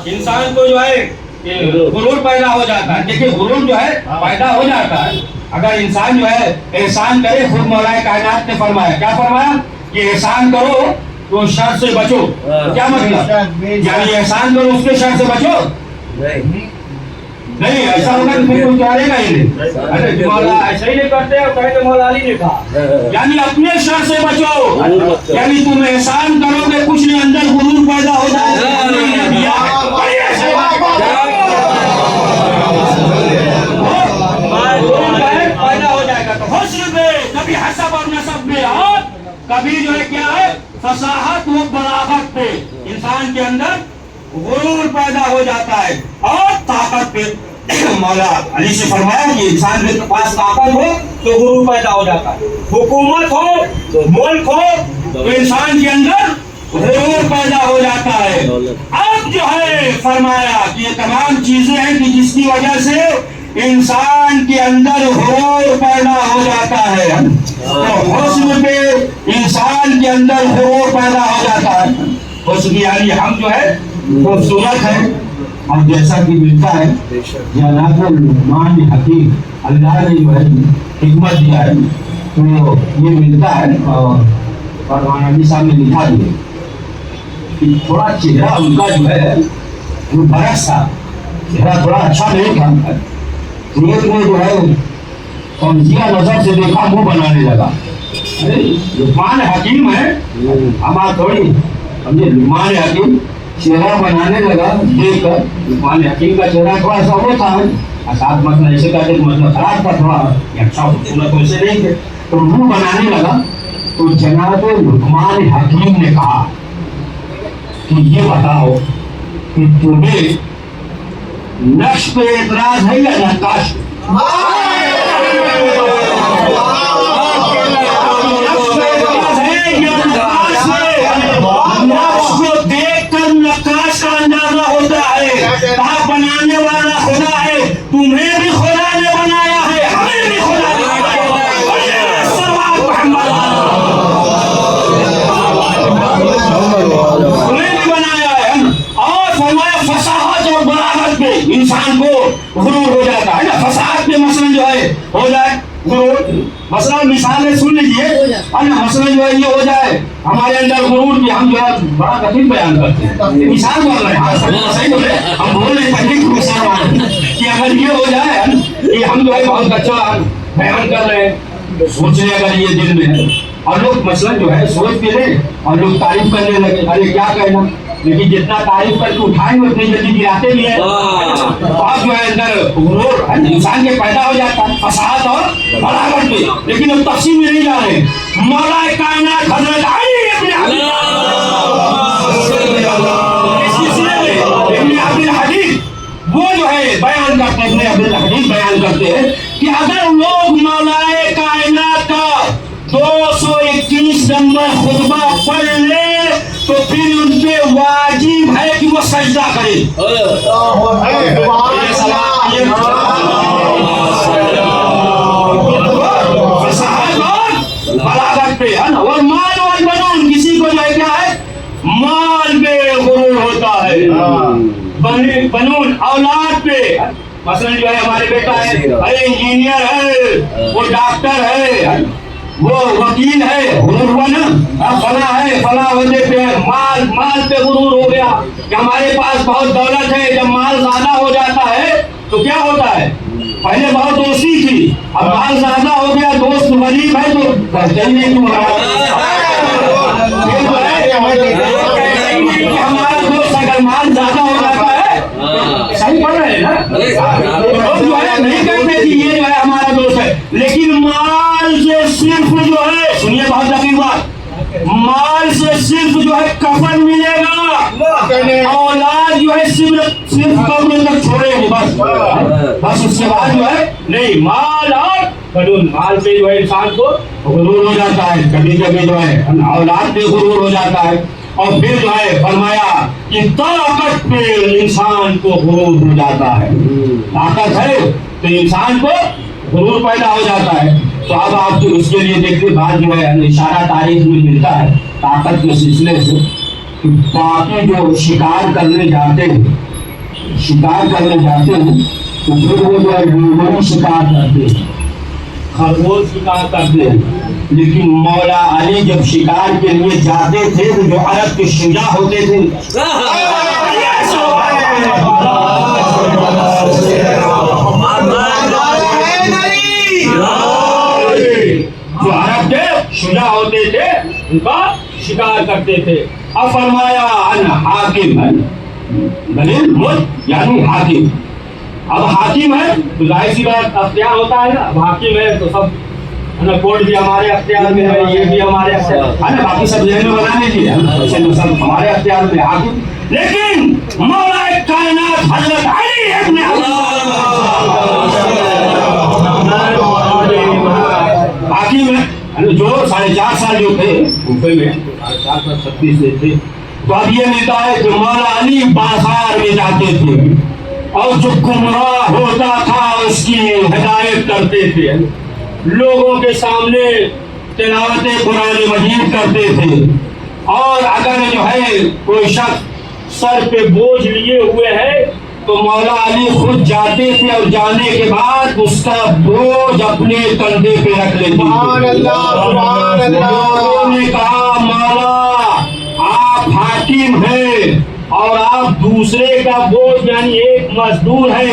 इंसान को जो है गुरूर पैदा हो जाता है। देखिए गुरूर जो है पैदा हो जाता है अगर इंसान जो है एहसान करे। खुद मौलाए कायनात ने फरमाया, क्या फरमाया कि एहसान करो तो शर से बचो। क्या मतलब? यानी एहसान करो उसके शर से बचो नहीं, ऐसा होगा तो फिर उतारेगा ही नहीं। अरे मौला ऐसा ही नहीं करते और कहे तो मौला अली ने कहा, यानी अपने शर से बचो। यानी तुम एहसान करोगे कुछ नहीं, अंदर गुरूर पैदा हो जाएगा। पैदा हो जाएगा तो हुस्न में कभी हसब और नसब में और कभी जो है क्या है फसाहत व बलागत पे इंसान के अंदर गुरूर पैदा हो जाता है। और ताकत पे मौला अली से फरमाया कि इंसान के पास ताकत हो तो गुरूर पैदा हो जाता है। हुकूमत हो, मुल्क हो तो इंसान के अंदर गुरूर पैदा हो जाता है। अब जो है फरमाया कि ये तमाम चीजें हैं कि जिसकी वजह से इंसान के अंदर गुरूर पैदा हो जाता है। तो हुस्न पे इंसान के अंदर गुरूर पैदा हो जाता है। हुस्न यानी हम जो है खूबसूरत है और जैसा कि मिलता है जनाब लुकमान हकीम अल्लाह ने जो है हिकमत दिया है तो ये मिलता है। और नबी साहब ने लिखा दिया कि थोड़ा चेहरा उनका जो है वो बरस था, चेहरा थोड़ा अच्छा नहीं था। एक ने जो है कमजिया नजर से देखा मुंह बनाने लगा। अरे लुकमान हकीम है हमारा थोड़ी, समझे? लुकमान हकीम चेहरा बनाने लगा देख कर। लुकमान हकीम का चेहरा थोड़ा सा वो था साथ मतलब ऐसे कहते मतलब खराब था थोड़ा, अच्छा खूबसूरत वैसे नहीं थे। तो मुंह बनाने लगा तो जनाब लुकमान हकीम ने कहा कि ये बताओ कि तुम्हें नक्श पे एतराज है या नक्काश? नक्श को देखकर नक्काश का अंदाजा होता है। आप बनाने वाला खुदा है, तुम्हें भी खुदा ने बनाया है, हमें भी खुदा ने बनाया है। और फरमाया फसाहत और बलागत पे इंसान को गुरूर हो जाता है ना। फसाहत पे मसलन जो है हो जाए गुरूर, मसलन मिसालें सुन लीजिए है ना। मसलन जो है ये हो जाए हमारे अंदर गुरूर की, हम जो है बड़ा कठिन बयान करते हैं, मिसाल बोल रहे हैं, सही बोले हम बोल रहे हैं मिसाल कि अगर ये हो जाए कि हम जो है बहुत अच्छा बयान कर रहे हैं, सोचने अगर ये दिल में है और लोग मसलन जो है सोच के ले और लोग तारीफ करने लगे, अरे क्या कहना, लेकिन जितना तारीफ करके उठाएंगे उतनी जल्दी गिराते भी है। आप जो है अंदर गुरूर इंसान के पैदा हो जाता है फसाहत और बलागत पे। लेकिन अब तफसील में नहीं जा रहे। मौलाए कायनात हजरत अली इब्न अब्दुल हदीद वो जो है बयान करते हैं, अब्दुल हदीद बयान करते हैं कि अगर लोग मौलाए कायनात का 221 नंबर खुतबा पढ़ ले तो फिर उन पे वाजिब है कि वो सजदा करे। बलागत पे है ना। और माल और बनून, किसी को जो है क्या है माल पे गुरूर होता है, बनून औलाद पे। मसलन जो है हमारे बेटा है, अरे इंजीनियर है, वो डॉक्टर है, वो वकील है, गुरूर हुआ ना। फला है, फला वजह पे माल पे गुरूर हो गया कि हमारे पास बहुत दौलत है। जब माल ज्यादा हो जाता है तो क्या होता है, पहले बहुत दोस्ती थी, अब माल ज्यादा हो गया, दोस्त गरीब है तो चलिए क्यों हमारा दोस्त अगर माल ज्यादा हो जाता है, सही पढ़ रहे हैं ना, तो जो है नहीं कहते कि ये जो है हमारा दोस्त है। लेकिन माल से सिर्फ जो है, सुनिए बहुत दकीक बात, माल से सिर्फ जो है कफन मिलेगा, औलाद जो है सिर्फ कब्र तक छोड़ेंगे बस उसके बाद जो है नहीं। माल और बनून, माल से जो है इंसान को गुरूर हो जाता है, कभी कभी जो है औलाद पे गुरूर हो जाता है। और फिर जो है फरमाया कि ताकत पे इंसान को गुरूर हो जाता है। ताकत है तो इंसान को गुरूर पैदा हो जाता है। तो अब आप उसके लिए देखिए बात जो है इशारा तारीख में मिलता है ताकत के सिलसिले से کہ باقی جو شکار کرنے جاتے ہیں تو پھر وہ جو ہے لوگوں شکار کرتے ہیں، خرگوش شکار کرتے ہیں، لیکن مولا علی جب شکار کے لیے جاتے تھے تو جو عرب کے شجاع ہوتے تھے جو عرب کے شجاع ہوتے تھے ان کا شکار کرتے تھے. اب فرمایا انا حاکم ہے، دلیل ملک یعنی حاکم. اب حاکم ہے تو ظاہر سی بات اختیار ہوتا ہے نا. اب حاکم ہے تو سب کوڈ بھی ہمارے اختیار میں ہے، یہ بھی ہمارے اختیار ہے نا، باقی سب ذہن میں بنا لیجیے سب ہمارے اختیار میں حاکم. لیکن مولا کائنات حضرت علی ابن حاکم ہے جو 4.5 سال جو تھے کوفے میں 436 سے تھے. تو اب یہ ملتا ہے کہ مولا علی بازار میں جاتے تھے اور جو گمراہ ہوتا تھا اس کی ہدایت کرتے تھے، لوگوں کے سامنے تلاوت قرآن مجید کرتے تھے. اور اگر جو ہے کوئی شخص سر پہ بوجھ لیے ہوئے ہے تو مولا علی خود جاتے تھے اور جانے کے بعد اس کا بوجھ اپنے کندھے پہ رکھ لیتے تھے. سبحان اللہ سبحان اللہ. لوگوں نے کہا مولا آپ حاکم ہیں اور آپ دوسرے کا بوجھ یعنی ایک مزدور ہے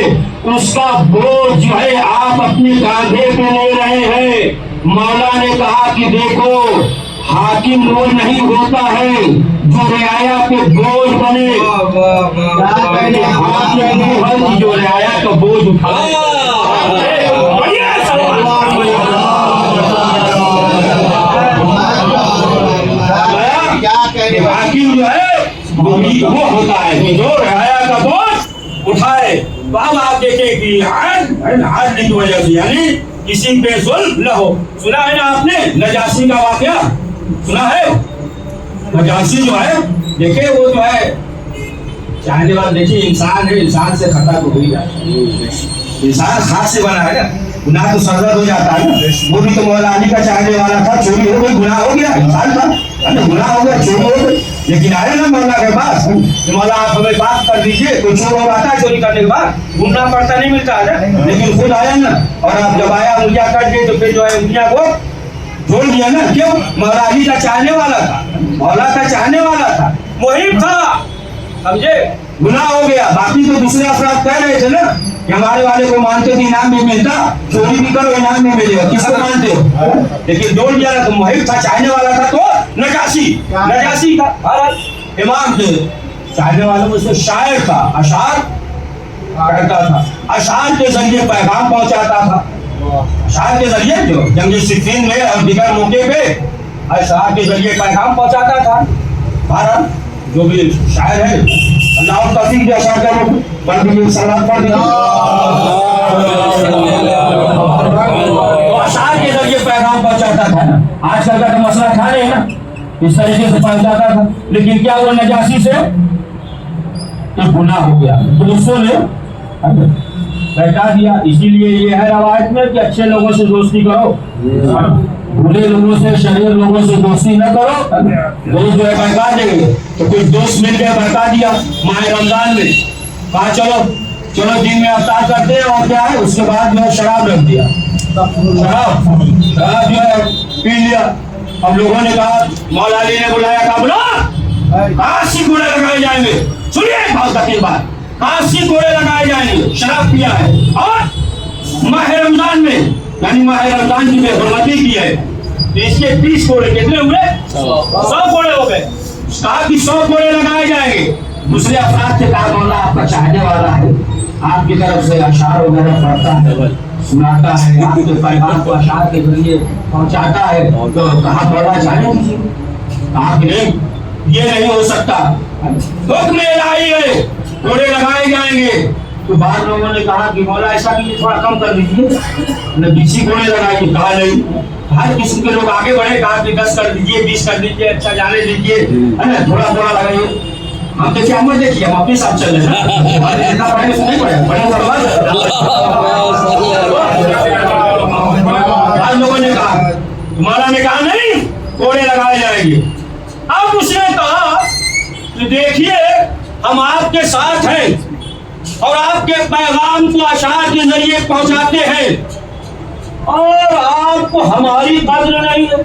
اس کا بوجھ جو ہے آپ اپنے کاندھے پہ لے رہے ہیں. مولا نے کہا کہ دیکھو حاکم وہ نہیں ہوتا ہے جو رعایا پہ بوجھ بنے، حاکم وہ ہے جو رعایا کا بوجھ اٹھائے. حاکم جو ہے وہ ہوتا ہے کہ جو رعایا کا بوجھ اٹھائے. تو اب آپ دیکھیں کہ عدل کی وجہ سے یعنی کسی پہ ظلم نہ ہو. سنا ہے نا آپ نے نجاشی کا واقعہ سنا ہے؟ نجاشی جو ہے دیکھیں وہ جو ہے چاہنے والا، دیکھیے انسان ہے، انسان سے خطا تو ہو ہی جاتا ہے، انسان خاک سے بنا ہے نا، گناہ تو سرزد ہو جاتا ہے نا. وہ بھی تو مولا علی کا چاہنے والا تھا، چوری ہو گئی گناہ ہو گیا، انسان تھا گناہ ہو گیا چوری ہو گئی، لیکن آئے نا مولا کے پاس کہ مولا آپ ہمیں بات کر دیجیے. کوئی چور ہو آتا ہے چوری کرنے کے بعد گھومنا پڑتا نہیں ملتا ہے، لیکن خود آیا نا اور آپ جب آیا انگلیاں کٹ گئی تو پھر جو ہے انگلیاں کو جوڑ دیا نا. کیوں؟ مولا علی کا چاہنے والا تھا، مولا کا چاہنے والا تھا، محب تھا، سمجھے؟ گناہ ہو گیا. باقی تو دوسرے افراد کہہ رہے تھے نا کہ ہمارے والے کو مانتے تو انعام بھی ملتا، چوری بھی کرو انعام بھی ملے گا، کس کو مانتے ہو؟ لیکن جوڑ دیا نا تو محب تھا، چاہنے والا تھا. تو نجاشی کا امام تھے، چاہنے والوں میں سے شاعر تھا، اشعار کہتا تھا، اشعار کے ذریعے پیغام پہنچاتا تھا. اشعار کے ذریعے جو جنگ صفین میں اور دیگر موقع پہ اشعار کے ذریعے پیغام پہنچاتا تھا. بہرحال جو بھی شاعر ہے اللہ اور توفیق دے اشعار کا وہ پڑھ دیجیے، سلام پڑھ دیجیے. اشعار کے ذریعے پیغام پہنچاتا تھا نا. آج کل کا تو مسئلہ کھا رہے ہیں نا، اس طریقے سے پہنچاتا تھا. لیکن کیا وہ نجاشی سے ایک گناہ ہو گیا، دوستوں نے بہتا دیا. اسی لیے یہ ہے روایت میں کہ اچھے لوگوں سے دوستی کرو، برے لوگوں سے شریر لوگوں سے دوستی نہ کرو. دوست جو ہے بہتا دیں گے تو کچھ دوست مل کے بہتا دیا ماہ رمضان میں، کہا چلو دن میں افطار کرتے ہیں اور کیا ہے اس کے بعد جو ہے شراب رکھ دیا، شراب جو ہے پی لیا. اب لوگوں نے کہا مولا علی نے بلایا، کہا بلا 80 گھوڑے لگائے جائیں گے. سنیے بہت تقریب بات، 80 گھوڑے لگائے جائیں گے، شراب پیا ہے اور ماہ رمضان میں یعنی ماہ رمضان کی بے حرمتی کی ہے. تو اس کے 20 گھوڑے کتنے ہوئے؟ 100 گھوڑے ہو گئے. کہا کہ 100 گھوڑے لگائے جائیں گے. دوسرے افراد سے کہا مولا آپ کا چاہنے والا ہے، آپ کی طرف سے اشعار وغیرہ پڑھتا ہے، سناتا ہے، آپ کے پیغام کو اشعار کے ذریعے پہنچاتا ہے، تو کہا پڑھنا چاہیے. کہا کہ نہیں یہ نہیں ہو سکتا، حکم الہی ہے، گھوڑے لگائے جائیں گے. تو بعض لوگوں نے کہا کہ مولا ایسا کیجیے تھوڑا کم کر دیجیے، 20 گھوڑے لگائیے. کہا نہیں، ہر قسم کے لوگ آگے بڑھے، کہا کہ 10 کر دیجیے، 20 کر دیجیے، اچھا جانے دیجیے، ہے نا، تھوڑا تھوڑا لگائیے. ہم دیکھیے ہم دیکھیے ہم اپنے ساتھ چل رہے ہیں، اتنا پڑھنے سے نہیں پڑھے بڑے بعض لوگوں نے کہا، مولا نے کہا نہیں گھوڑے لگائے جائیں گے. اب اس نے کہا تو دیکھیے ہم آپ کے ساتھ ہیں اور آپ کے پیغام کو اشعار کے ذریعے پہنچاتے ہیں اور آپ کو ہماری قدر نہیں ہے،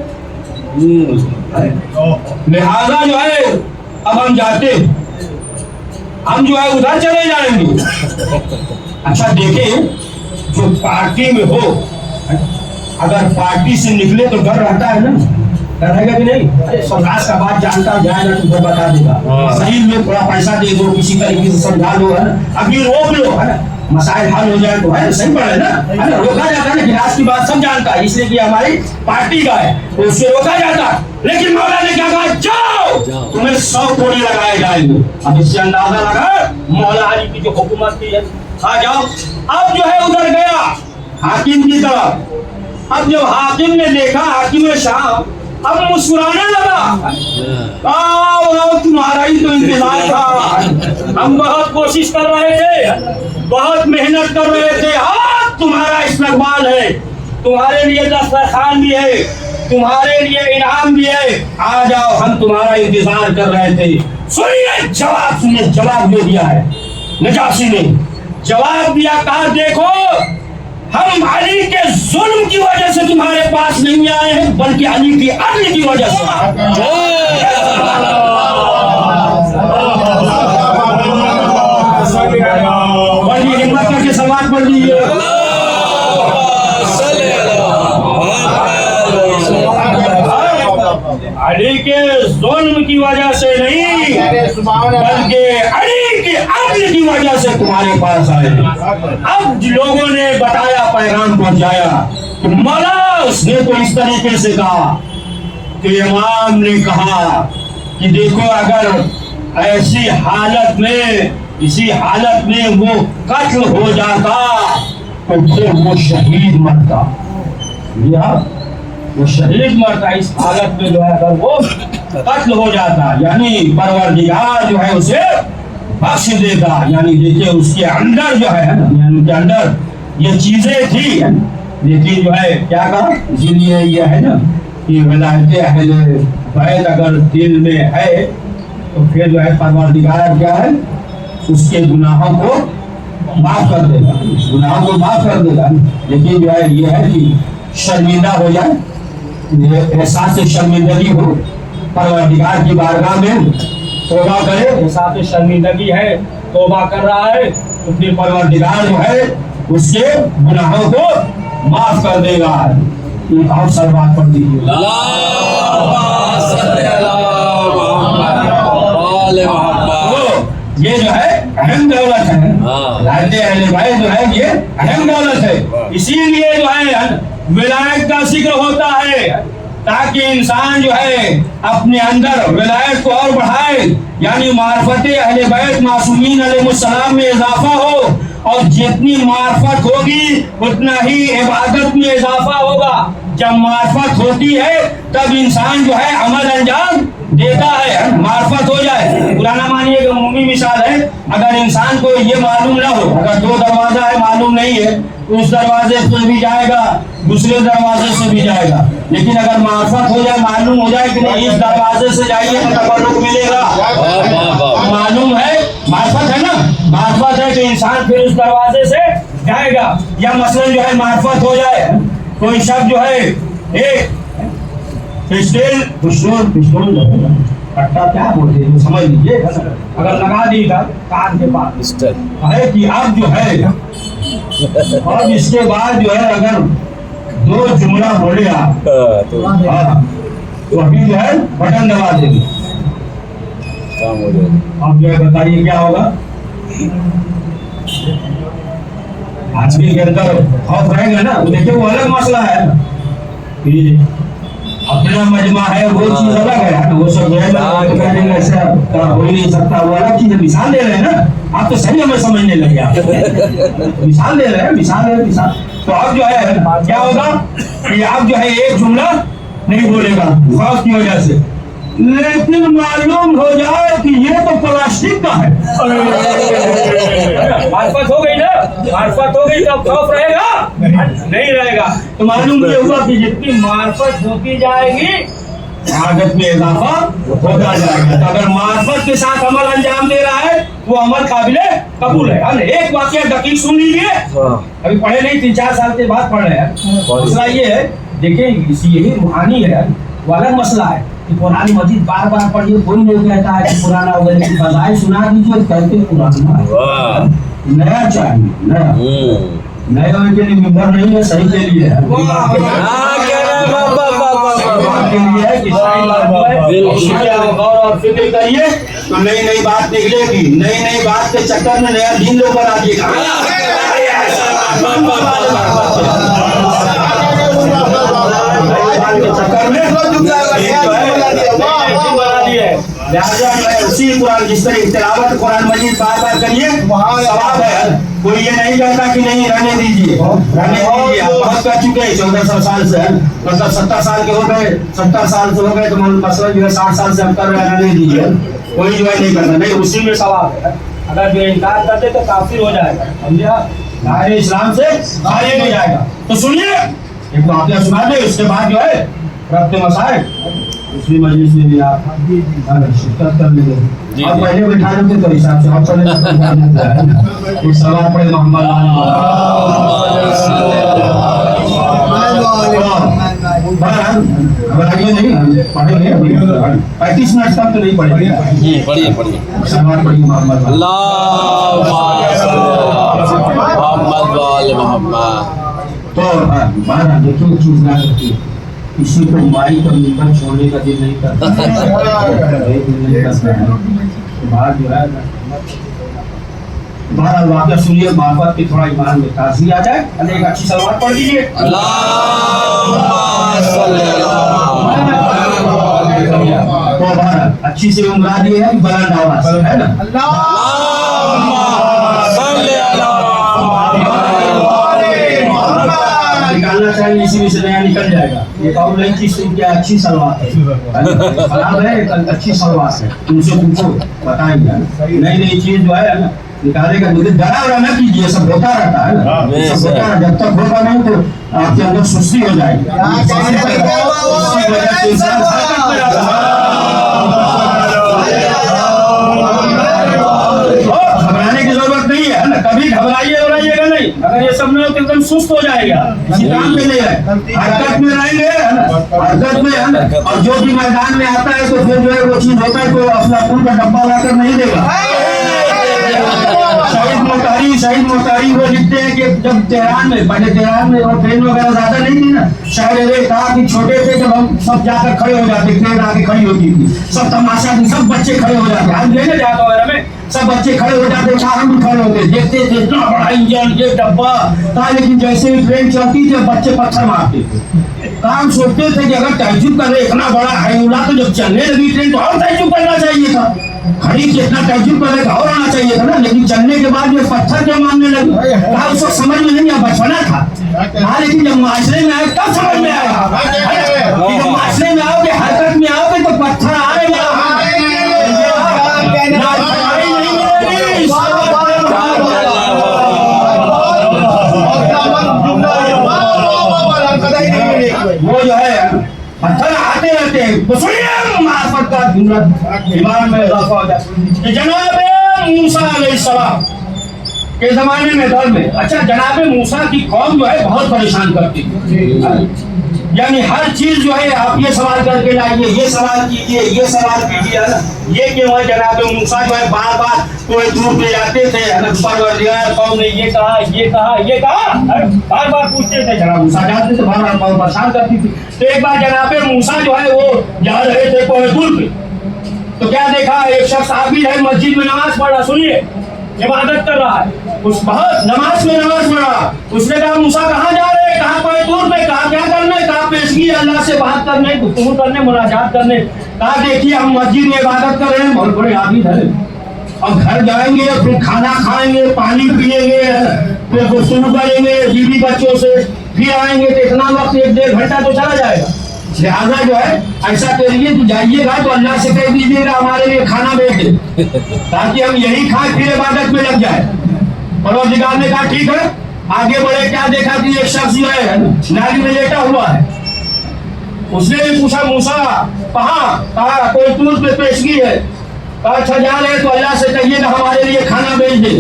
لہذا جو ہے اب ہم جاتے ہیں، ہم جو ہے ادھر چلے جائیں گے۔ اچھا دیکھیں جو پارٹی میں ہو اگر پارٹی سے نکلے تو ڈر رہتا ہے نا، ڈر رہے گا کہ نہیں؟ سمراج کا بات جانتا جائے گا تو بتا دے گا، صحیح میں تھوڑا پیسہ دے دو، کسی طریقے سے سمجھا دو، ہے نا، ابھی روک لو، ہے نا، مسائل حل ہو جائے تو ہے صحیح پڑے نا، ہے نا، روکا جاتا ہے نا، گلاس کی بات سب جانتا ہے، اس لیے کہ ہماری پارٹی کا ہے تو اس سے روکا جاتا ہے، لیکن مولا نے کیا کہا؟ جاؤ، تمہیں 100 کوڑے لگائے جائیں گے۔ اب اس سے اندازہ لگا مولا علی کی جو حکومت تھی، آ جاؤ۔ اب جو ہے ادھر گیا حاکم کی طرف، اب جب حاکم نے دیکھا، حاکم شاہ اب مسکرانے لگا، تمہارا ہی تو انتظار تھا، ہم بہت کوشش کر رہے تھے، بہت محنت کر رہے تھے، آج تمہارا استقبال ہے، تمہارے لیے دسترخوان بھی ہے، تمہارے لیے انعام بھی ہے، آ جاؤ، ہم تمہارا انتظار کر رہے تھے۔ سنیے جواب، سنیے جواب دے دیا ہے نجاشی نے، جواب دیا، کہا دیکھو ہم علی کے ظلم کی وجہ سے تمہارے پاس نہیں آئے ہیں بلکہ علی کی عدل کی وجہ سے۔ بڑی ہمت کر کے سوال پڑھ لیجیے۔ علی کے ظلم کی وجہ سے نہیں بلکہ علی کی عدل کی وجہ سے تمہارے پاس آئے۔ اب لوگوں نے بتایا، پیغام پہنچایا کہ مولا اس نے تو اس طریقے سے کہا کہ امام نے کہا کہ دیکھو اگر ایسی حالت میں، اسی حالت میں وہ قتل ہو جاتا تو پھر وہ شہید مرتا، وہ شہید مرتا، اس حالت میں جو ہے اگر وہ قتل ہو جاتا یعنی پروردگار جو ہے اسے بخش دیتا، یعنی دیکھیے اس کے اندر جو ہے یعنی ان کے اندر یہ چیزیں تھی، لیکن جو ہے کیا کہا، اسی لیے یہ ہے نا کہ ولایت اہل بیت اگر دل میں ہے تو پھر جو ہے پروردگار کیا ہے اس کے گناہوں کو معاف کر دے گا، گناہوں کو معاف کر دے گا، لیکن جو ہے یہ ہے کہ شرمندہ ہو جائے، احساس شرمندگی ہو، پروردگار کی بارگاہ میں توبہ کرے، احساس شرمندگی ہے، توبہ کر رہا ہے تو پھر پروردگار جو ہے اس کے گناہوں کو معاف کر دے گا۔ ایک اور سلوات پڑھ دیجیے۔ یہ جو ہے اہم دولت ہے، ولایت اہل بیت جو ہے یہ اہم دولت ہے، اسی لیے جو ہے ولایت کا ذکر ہوتا ہے تاکہ انسان جو ہے اپنے اندر ولایت کو اور بڑھائے، یعنی معرفت اہل بیت معصومین علیہ السلام میں اضافہ ہو، اور جتنی معرفت ہوگی اتنا ہی عبادت میں اضافہ ہوگا۔ جب معرفت ہوتی ہے تب انسان جو ہے عمل انجام دیتا ہے، معرفت ہو جائے۔ پرانا مانیے کہ عمومی مثال ہے، اگر انسان کو یہ معلوم نہ ہو، اگر 2 دروازہ ہے معلوم نہیں ہے تو اس دروازے سے بھی جائے گا، دوسرے دروازے سے بھی جائے گا، لیکن اگر معرفت ہو جائے، معلوم ہو جائے کہ نہیں اس دروازے سے جائیے تو تبرک ملے گا، معلوم ہے، معرفت ہے نا، معرفت ہے کہ انسان پھر اس دروازے سے جائے گا۔ یا مثلا جو ہے معرفت ہو جائے، کوئی شخص جو ہے ایک پسٹول کٹا کیا بولتے ہیں سمجھ لیجیے، اگر لگا دی گا کان کے پاس ہے کہ اب جو ہے اور اس کے بعد جو ہے اگر 2 جملہ بولے آپ تو ابھی جو ہے بٹن دبا دیں گے، اب جو ہے بتائیے کیا ہوگا؟ آدمی کے اندر خوف رہے گا نا، دیکھیے وہ الگ مسئلہ ہے کہ اپنا مجمع ہے وہ چیز الگ ہے، وہ سب جو ہے کہنے کا ایسا ہو ہی نہیں سکتا، وہ الگ چیز ہے۔ مثال دے رہے ہیں نا آپ، تو صحیح ہمیں سمجھنے لگے، آپ مثال دے رہے ہیں، مثال ہے مثال۔ تو اب جو ہے کیا ہوگا کہ آپ جو ہے ایک جملہ نہیں بولے گا خوف کی وجہ سے، لیکن معلوم ہو جائے کہ یہ تو پلاسٹک کا ہے، معرفت ہو گئی نا، معرفت ہو گئی تو اب خوف رہے گا نہیں رہے گا۔ تو معلوم یہ ہوا کہ جتنی معرفت ہوتی جائے گی आदत में इजाफा होता जाएगा। तो अगर मार्फत के साथ अमल अंजाम दे रहा है वो अमल काबिले कबूल है। एक वाकया दकीक सुन लीजिए, अभी पढ़े नहीं, 3-4 साल के बाद पढ़ रहे हैं। मसला ये है, देखिए यही रूहानी है, वो अलग मसला है कि कुरान मजीद बार बार पढ़िए, कोई नहीं कहता है कि पुराना हो गया, लेकिन बजाय सुना दीजिए कहते पुराना नया चाहिए, नया के लिए मिंबर नहीं है, सही के लिए है, गौर और फिक्र करिए तो नई नई बात निकलेगी। नई नई बात के चक्कर में नया दिन लेकर आइएगा। चक्कर में उसी कुरान जिस तरह तिलावत कुरान मजीद बार बार करिए सवाब है। कोई ये नहीं कहता कि नहीं रहने दीजिए, रहने दीजिए, आप बहुत कर चुके हैं 1400 साल से, मतलब 70 साल के हो गए, 70 साल से हो गए तो मसला जो है 60 साल से हम कर रहे हैं, रहने दीजिए। कोई जो है नहीं करता, नहीं उसी में सवाब है। अगर जो इनकार करते तो काफिर हो जाएगा, समझा, दायरे इस्लाम से खारिज हो जाएगा। तो सुनिए एक वाक़या सुना दे, उसके बाद जो है रब्त मसाइल उसी मजलिस में भी आप शिरकत कर लेंगे। आप पहले बैठा लेते तो हिसाब से आप चले एक सवाल पढ़े मोहम्मद घबराइए नहीं, पढ़ेंगे 35 मिनट तक तो नहीं पढ़ेंगे, पढ़िए सवाल पढ़िए मोहम्मद तो बाहर देखिए चीज ना करती, किसी को माई का मिलकर छोड़ने का दिल नहीं करता बाहर जो है बाहर वाक़या सुनिए, मार्फत की थोड़ा ईमान में ताज़गी आ जाए। एक अच्छी सलवात पढ़ लीजिए, तो बाहर अच्छी से उमरा दिए है बुलंद आवाज से, है ना, निकालना चाहिए, इसी में से नया निकल जाएगा। एक और नई चीज क्या अच्छी सलवार है, खराब है अच्छी सलवार है, उनसे पूछो बताएंगे। नई नई चीज जो है ना निकालेगा, डरा वरा न कीजिए, सब होता रहता है ना, सब होता है, जब तक होगा नहीं तो आपके अंदर सुस्ती हो जाएगी। घबराने की जरूरत नहीं है ना, कभी घबराइएगा नहीं, अगर ये सब नहीं हो तो एकदम सुस्त हो जाएगा, किसी काम में नहीं है, हरकत में रहेंगे, हरकत में है ना। और जो भी मैदान में आता है तो फिर जो है वो चीज होता है तो अपना खून का डब्बा लाकर नहीं देगा। शहीद मोतारी वो लिखते हैं कि जब तेहरान में, पहले तेहरान में और ट्रेन वगैरह ज्यादा नहीं थी ना, शायद ये कहा कि छोटे थे जब हम सब जाकर खड़े हो जाते, ट्रेन आके खड़ी होती थी, सब तमाशा थी, सब बच्चे खड़े हो जाते, हम लेने जाते वगैरह में सब बच्चे खड़े हो जाते, हम भी खड़े होते, देखते थे इतना बड़ा इंजन ये डब्बा था, लेकिन जैसे ही ट्रेन चलती थी बच्चे पत्थर मारते थे। काम सोचते थे कि अगर तहजुब कर रहे इतना बड़ा हाईउला, तो जब चलने लगी ट्रेन तो और तहजुब करना चाहिए था, खड़ी कितना तहजुब करने का और आना चाहिए था ना, लेकिन चलने के बाद ये पत्थर क्यों मारने लगे, कहा उसको समझ में नहीं आया, बचपना था। हाँ लेकिन जब माशरे में आए तब समझ में आया, जब माशरे में आओगे हरकत में आओगे तो पत्थर आएगा। वो जो है पत्थर आते रहते हैं, तो सुनिए मार्फत का ईमान में इजाफा हो जाए। जनाब मूसा अलैहिस्सलाम के जमाने में दौर में, अच्छा जनाब मूसा की कौम जो है बहुत परेशान करती है, यानी हर चीज जो है आप ये सवाल करके लाइए, ये सवाल कीजिए, ये सवाल कीजिए, ये क्यों है। जनाब मूसा जो है बार बार कोई दूर पे जाते थे, परवरदिगार कौम ने ये कहा ये कहा ये कहा, बार बार पूछते थे, जनाब मूसा जाते थे, बार बार कौम परेशान करती थी। तो एक बार जनाब मूसा जो है वो जा रहे थे कोहतूर पे, तो क्या देखा, एक शख्स आबिद है, मस्जिद में नमाज पढ़ रहा, सुनिए इबादत कर रहा है, उस बहुत नमाज में नमाज पढ़ रहा। उसने कहा मूसा कहाँ जा रहे हैं, कहाँ कोहतूर पे, कहा क्या करने, कहा पेशगी अल्लाह से बात करने, गुफ्तगू करने, मुनाजात करने। कहा देखिए हम मस्जिद में इबादत कर रहे हैं, बहुत बड़े आबिद है, अब घर जाएंगे फिर खाना खाएंगे, पानी पिएंगे, फिर गुफ्तगू करेंगे बीवी बच्चों से, फिर आएंगे तो इतना वक्त 1-1.5 घंटा तो चला जाएगा। लिहाजा जो है ऐसा करिए कि जाइएगा तो अल्लाह से कह दीजिएगा हमारे लिए खाना भेज दे, ताकि हम यही खाएं फिर इबादत में लग जाए। परवरदिगार ने कहा ठीक है, आगे बढ़े। क्या देखा कि एक शख्स जो है नाली में लेटा हुआ है, उसने भी पूछा मूसा कहाँ? कहा कोई टूर पे पेशगी है। कहा अच्छा जा रहे तो अल्लाह से कहिए ना हमारे लिए खाना भेज दे,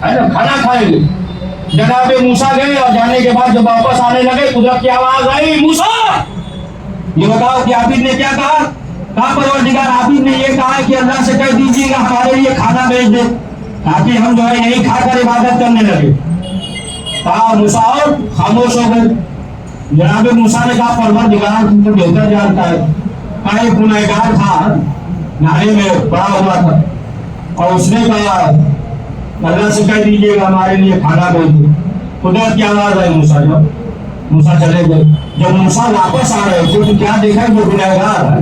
है ना, खाना खाएंगे। जनाब मूसा गए और जाने के बाद जब वापस आने लगे कुदरत की आवाज आई, मूसा ये बताओ कि आबिद ने क्या कहा? कहा परवरदिगार आबिद ने ये कहा कि अल्लाह से कह दीजिएगा हमारे लिए खाना भेज दे ताकि हम जो है यही खाकर इबादत करने लगे। कहा मूसा और खामोश हो गए। जनाब मूसा ने कहा परवरदिगार तुम तो बेहतर जानता है। कहा एक गुनहगार था, नाले में पड़ा हुआ था और उसने कहा अल्लाह से कह दीजिएगा हमारे लिए खाना भेज दे। कुदरत की आवाज आई मूसा चले गए। जब मूसा वापस आ रहे थे तो क्या देखा जो गुनहगार है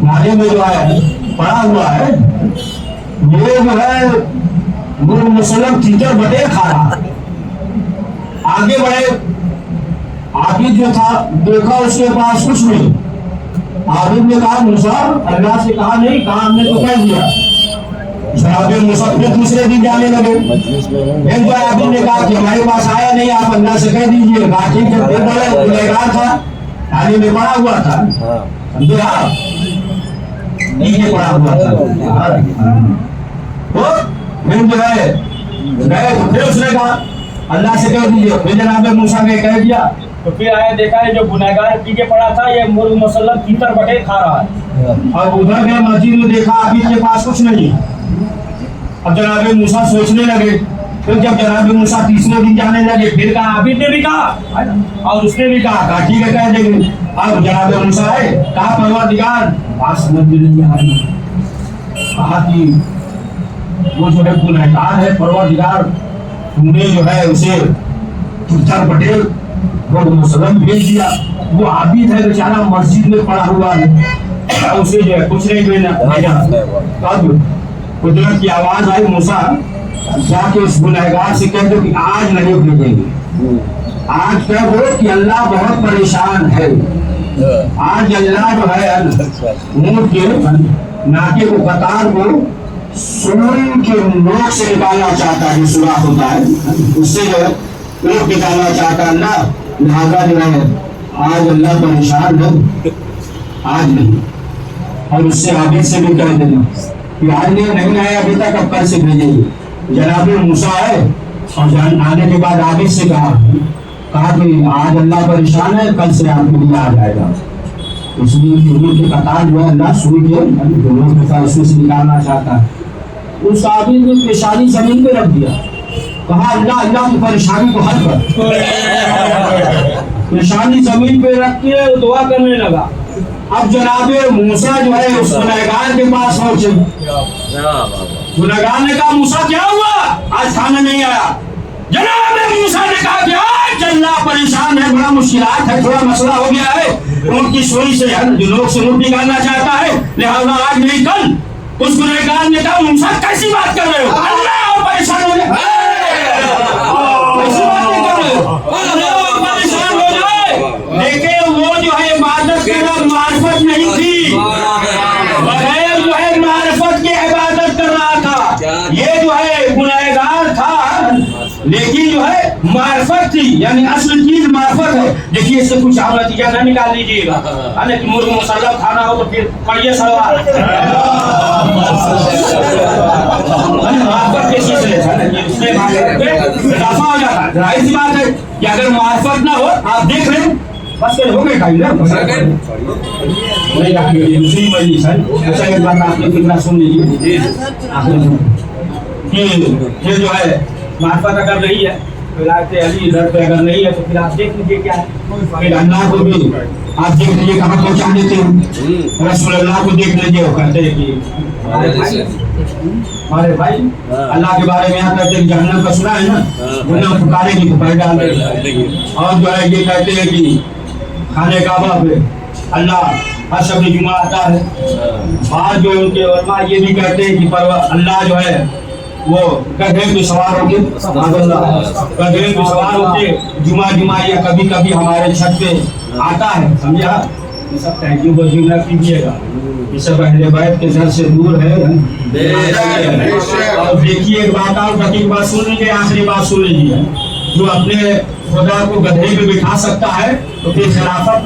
नाले में जो है पड़ा हुआ है, ये जो है मुसलम टीचर बटे खा रहा। आगे बढ़े, आबिद जो था देखा उसके पास कुछ नहीं। आबिद ने कहा मूसा अल्लाह से कहा नहीं, कहा हमने तो कह दिया। जनाब मूसा फिर दूसरे दिन जाने लगे। एक बार आबिद ने कहा कि हमारे पास आया नहीं, आप अल्लाह से कह दीजिए। कहा ठीक है। फिर बोले गुनहगार था, थाली में पड़ा हुआ था, समझे आप, नीचे पड़ा हुआ था। तो फिर जो है गए, फिर उसने कहा अल्लाह से कह दीजिए। फिर जनाब मूसा ने कह दिया तो फिर आया देखा है जो गुनहगार पीछे पड़ा था ये मुर्ग मुसल्लम तीतर बटे खा रहा है। और उधर गए मस्जिद में देखा आबिद के पास कुछ नहीं। अब जनाब मूसा सोचने लगे। फिर जब जनाब मूसा तीसरे दिन जाने लगे फिर कहा आबिद ने भी कहा और उसने भी कहा ठीक है कह देंगे। अब जनाब मूसा आए, कहा परवरदिगार बात समझ में नहीं आ रही। कहा कि वो जो है गुनहगार है परवरदिगार, तुमने जो है उसे तीतर बटे मुसलम भेज दिया। वो आबिद है बेचारा मस्जिद में पड़ा हुआ है, उसे जो है कुछ नहीं भेजा। तब कुदरत की आवाज आई, मूसा जाके उस गुनहगार से कह दो कि आज नहीं भेजेंगे। आज कह दो कि अल्लाह बहुत परेशान है। आज अल्लाह जो है ऊंट के नाके को कतार को सूर्य के नोक से निकालना चाहता है, सुराख होता है उससे जो है ऊंट निकालना चाहता है अल्लाह। लिहाजा जो है आज अल्लाह परेशान है, आज नहीं। और उससे आगे से भी कह देना कि आज नहीं आया अभी तक, अब कल से भेजेंगे। जनाब मूसा है और आने के बाद आगे से कहा कि आज अल्लाह परेशान है, कल से आपके लिए आ जाएगा। इसलिए के कतार जो है अल्लाह सूर्य के उसमें से निकालना चाहता है। उस आबिद ने पेशानी जमीन पे रख दिया। कहा अल्लाह अल्लाह की परेशानी को हल कर। पेशानी जमीन पे रख के दुआ करने लगा। अब जनाब मूसा जो है उस गुनहगार के पास पहुंचे। गुनहगार ने कहा मूसा क्या हुआ, आज खाना नहीं आया। जनाब मूसा ने कहा कि आज अल्लाह परेशान है, बड़ा मुश्किलात है, थोड़ा मसला हो गया है, उनकी सोई से जो लोग से ऊँट निकालना चाहता है, लिहाजा आज नहीं कल। उस गुनहगार ने कहा मूसा कैसी बात कर रहे हो, अल्लाह और परेशान हो जाए, कैसी बातें कर रहे हो, अल्लाह और परेशान हो जाए। देखे वो जो है इबादत करना मार्फत नहीं थी, बगैर जो है मार्फत की इबादत कर रहा था। ये जो है गुनहगार था लेकिन जो है मार्फत थी, यानी असल चीज मार्फत है। देखिए इससे कुछ आप नतीजा न निकाल लीजिएगा, है कि मुर्ग मुसल्लम खाना हो तो फिर पढ़िए सवाल मार्फत के चीज उसमें इजाफा हो जाता है। जाहिर सी बात है कि अगर मार्फत ना हो आप देख रहे हैं बस फिर हो गए खाई दूसरी मजलिस है। अच्छा एक बात आपने कितना सुन लीजिए कि जो है मार्फत अगर नहीं है अली इधर पे अगर नहीं है तो फिर आप देख लीजिए क्या है। फिर अल्लाह को भी आप देख लीजिए कहाँ पहुँचा देते हैं। रसूल अल्लाह को देख लीजिए, वो कहते हैं कि अरे भाई अल्लाह के बारे में यहाँ कहते हैं जहन्नम का सुना है ना, वो पुकारेगी तो पैर डाल देगी। और जो है ये कहते हैं कि खाने काबा पे अल्लाह हर शब जुमा आता है। आज जो उनके उलमा ये भी कहते हैं कि अल्लाह जो है वो गधे पे सवार होके गधे पे सवार होके जुमा या कभी कभी हमारे छत पे आता है, समझा। ये सब थैंक्यू बजी न कीजिएगा, ये सब अहले बैत के घर से दूर है। और देखिए एक बात और दकीक बात सुन लीजिए, आखिरी बात सुन लीजिए, जो अपने खुदा को गधे पे बिठा सकता है तो फिर खिलाफत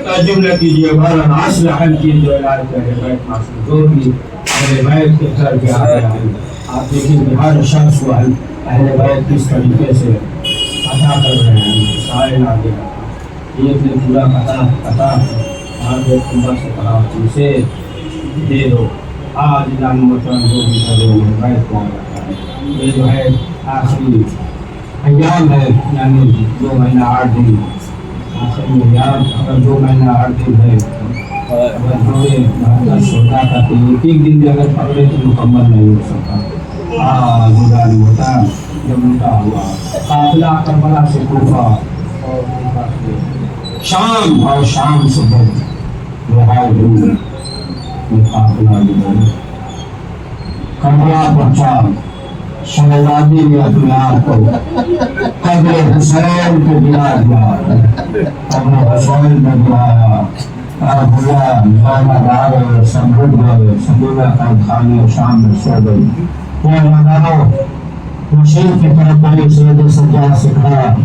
تعجب نہ کیجیے، بہرحال اصلحاً کی جو علاج کرے بیت معصوم جو بھی اہل بیت کے گھر کے آتے ہیں، آپ دیکھیں کہ ہر شخص کو اہل بیت کس طریقے سے عطا کر رہے ہیں، سائل آ گیا ایک نے پورا عطا آج ایک خدا سے کہا اسے دے دو، آج جان مطلب جو بھی کرو بیت کو آتا ہے۔ یہ جو ہے آخری ایام ہے، یعنی 2 مہینہ 8 دن آخری ایام، اگر 2 مہینہ 8 دن ہے، اگر جوڑے محدث ہوتا تھا تو ایک دن بھی اگر پکڑے تو مکمل نہیں ہو سکتا۔ گزاری ہوتا جب اٹھا ہوا قافلہ کربلا سے کوفہ اور کوفہ سے شام اور شام سے رہائی ہوئی، یہ قافلہ جو ہے کربلا پہنچا۔ شہزادی نے اپنے آپ کو قبر حسین کو گرا دیا، قبر حسین کو گرایا، خانے شام میں سو گئی۔ مشیر کی طرف بڑی سید سجاد سے کہا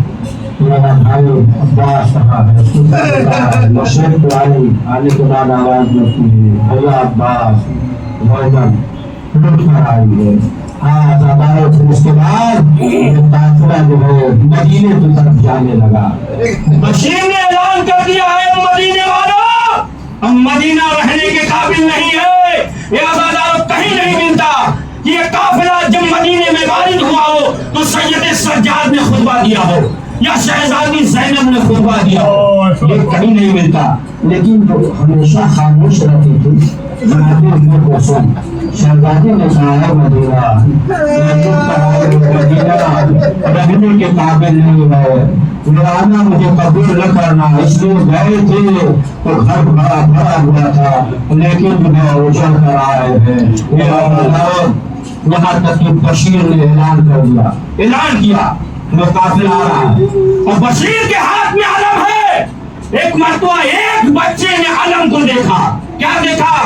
میرا بھائی عباس کہا ہے، مشیر کو آنے کے بعد آواز لگتی ہے بھیا عباس محمد لٹ کر آئی ہے۔ پھر اس کے بعد یہ قافلہ جو ہے مدینے کی طرف جانے لگا۔ بشیر نے اعلان کر دیا ہے مدینے والوں، ہم مدینہ رہنے کے قابل نہیں ہے، یہ آزادار کہیں نہیں ملتا۔ یہ قافلہ جب مدینے میں وارد ہوا ہو تو سید سجاد نے خطبہ دیا ہو یا شہزادی زینب نے خطبہ دیا ہو، یہ کہیں نہیں ملتا۔ لیکن جو ہمیشہ خاموش رہتی تھی جناب احمد رسول، شہزادی نے کہا ہے مدینہ رہنے کے قابل نہیں ہے، آنا مجھے قبول نہ کرنا، اس لیے گئے تھے تو گھر بڑا بھرا ہوا تھا، لیکن میں اجڑ کر آئے ہیں۔ یہاں تک کہ بشیر نے اعلان کر دیا، اعلان کیا وہ قافلہ آ رہا ہے اور بشیر کے ہاتھ میں علم ہے۔ ایک مرتبہ ایک بچے نے علم کو دیکھا، کیا دیکھا؟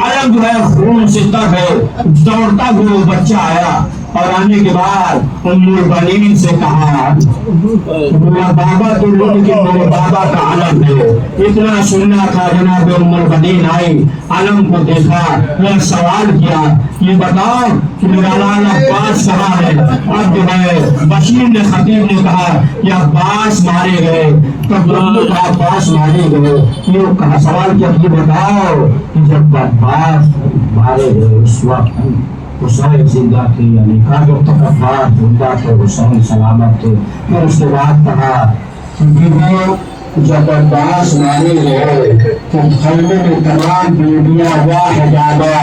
علم جو ہے خون سے تر ہے، دوڑتا ہوا بچہ آیا اور آنے کے بعد ام البنین سے کہا میرا بابا تو نہیں کہ میرے بابا کا علم ہے۔ اتنا سننا تھا، جناب ام البنین آئی، علم کو دیکھا، یہ سوال کیا یہ بتاؤ کہ میرا لال عباس کہاں ہے؟ اب جو ہے بشیر نے خطیب نے کہا کہ عباس مارے گئے، تب عباس مارے گئے، یہ کہا سوال کیا کہ بتاؤ کہ جب عباس مارے گئے اس وقت حسین زندہ تھے، یعنی کہا جب تک عباس زندہ تھے حسین سلامت تھے۔ پھر اس کے بعد کہا کہ جب عباس مارے گئے تو خیمے میں تمام بیویاں واحجابہ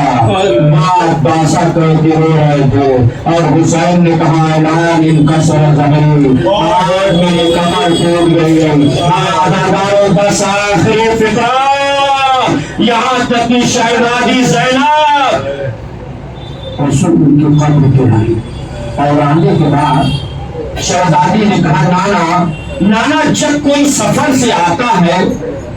ماں عباسہ کہتے رو رہے تھے، اور حسین نے کہا اعلان انکسر ظہری، آج میری کمر ٹوٹ گئی ہے۔ آدھاروں بس آخری فکرہ، یہاں تک کہ شہزادی زینب رسول ان کی قبر کے آئی، اور آنے کے بعد شہزادی نے کہا نانا جب کوئی سفر سے آتا ہے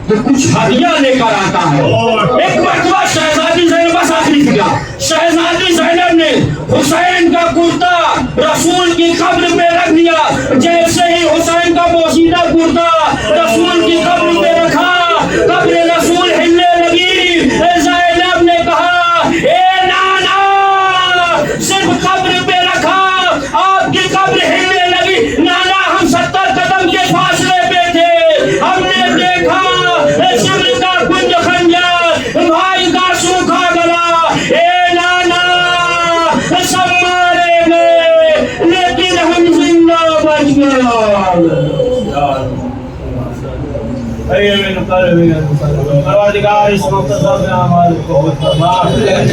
تو کچھ ہدیہ لے کر آتا ہے۔ ایک مرتبہ شہزادی زینب، بس آخری فکرہ، شہزادی زینب نے حسین کا کرتا رسول کی قبر پہ رکھ دیا۔ جیسے ہی حسین کا بوسیدہ کرتا رسول کی قبر پہ رکھا، قبر رسول ہلنے لگی۔ زینب نے کہا اے نانا، صرف قبر پہ رکھا آپ کی قبر ہلنے لگی۔ نانا ہم 70 قدم کے فاصلے پہ تھے، ہم نے دیکھا شمر کا کنج خنجر، بھائی کا سوکھا گلا۔ اے نانا سب مارے گئے لیکن ہم زندہ بچ گئے۔ پروردگار اس مقتدر میں ہمارے کو